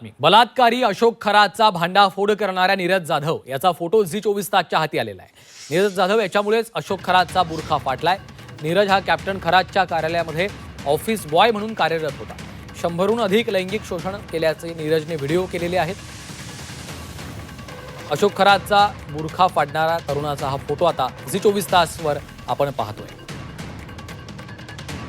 बलात्कारी अशोक खरातचा भांडाफोड करणाऱ्या नीरज जाधव याचा फोटो झी 24 तासच्या हाती आलेला आहे। नीरज जाधव याच्यामुळेच अशोक खरातचा बुरखा फाटलाय। नीरज हा कॅप्टन खरातच्या कार्यालयामध्ये ऑफिस बॉय म्हणून कार्यरत होता। 100हून अधिक लैंगिक शोषण केल्याचे नीरजने व्हिडिओ केलेले आहेत। अशोक खरातचा बुरखा फाडणारा तरुणाचा हा फोटो आता झी 24 तासवर आपण पाहतोय।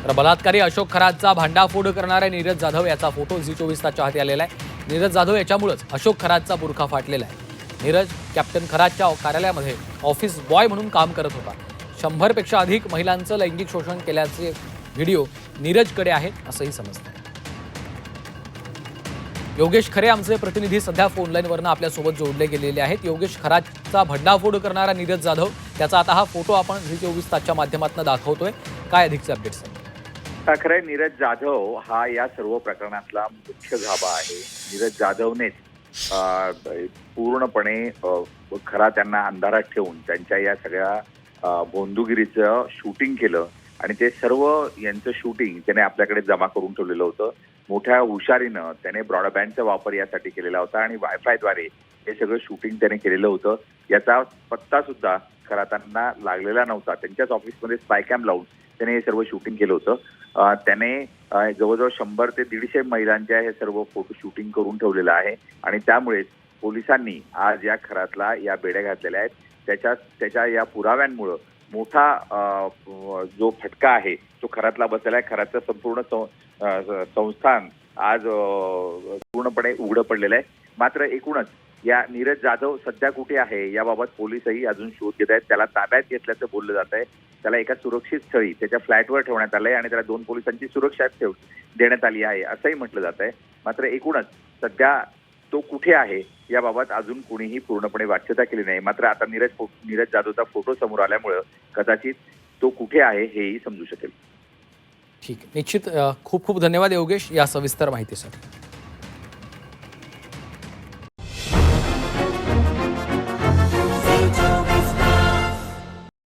तर बलात्कारी अशोक खरातचा भांडाफोड करणाऱ्या नीरज जाधव याचा फोटो झी 24 तासच्या हाती आलेला आहे। नीरज जाधव याच्यामुळेच अशोक खरातचा बुरखा फाटलेला आहे। नीरज कॅप्टन खरातच्या कार्यालयामध्ये ऑफिस बॉय म्हणून काम करत होता। 100 पेक्षा अधिक महिलांचं लैंगिक शोषण केल्याचे व्हिडिओ नीरजकडे आहेत असंही समजतं। योगेश खरे आमचे प्रतिनिधी सध्या फोन लाईनवरनं आपल्यासोबत जोडले गेलेले आहेत। योगेश, खरातचा भांडाफोड करणारा नीरज जाधव त्याचा आता हा फोटो आपण झी 24 तासच्या माध्यमातून दाखवतोय। काय अधिकचे अपडेट्स आहेत? खरंय, नीरज जाधव हा या सर्व प्रकरणातला मुख्य गाभा आहे। नीरज जाधवनेच पूर्णपणे खरा त्यांना अंधारात ठेवून त्यांच्या या सगळ्या भोंदूगिरीचं शूटिंग केलं आणि ते सर्व यांचं शूटिंग त्याने आपल्याकडे जमा करून ठेवलेलं होतं। मोठ्या हुशारीनं त्याने ब्रॉडबँडचा वापर यासाठी केलेला होता आणि वायफायद्वारे हे सगळं शूटिंग त्याने केलेलं होतं। याचा पत्ता सुद्धा खरा त्यांना लागलेला नव्हता। त्यांच्याच ऑफिसमध्ये स्पायकॅम लावून त्याने हे सर्व शूटिंग केलं होतं। त्याने जवळजवळ 100 ते 150 महिलांच्या हे सर्व फोटो शूटिंग करून ठेवलेलं आहे आणि त्यामुळेच पोलिसांनी आज या खरातला या बेड्या घातलेल्या आहेत। त्याच्या या पुराव्यांमुळं मोठा जो फटका आहे तो खरातला बसलेला आहे। खरातचं संपूर्ण संस्थान आज पूर्णपणे उघडं पडलेलं आहे। मात्र एकूणच या नीरज जाधव सध्या कुठे आहे याबाबत पोलिसही अजून शोध घेत आहेत। त्याला ताब्यात घेतल्याचं बोललं जात आहे। त्याला एका सुरक्षित स्थळी त्याच्या फ्लॅटवर ठेवण्यात आलंय आणि त्याला 2 पोलिसांची सुरक्षा देण्यात आली आहे असंही म्हटलं जात आहे। मात्र एकूणच सध्या तो कुठे आहे याबाबत अजून कोणीही पूर्णपणे वाच्यता केली नाही। मात्र आता नीरज जाधवचा फोटो समोर आल्यामुळे कदाचित तो कुठे आहे हेही समजू शकेल। ठीक, निश्चित। खूप खूप धन्यवाद योगेश या सविस्तर माहितीसाठी।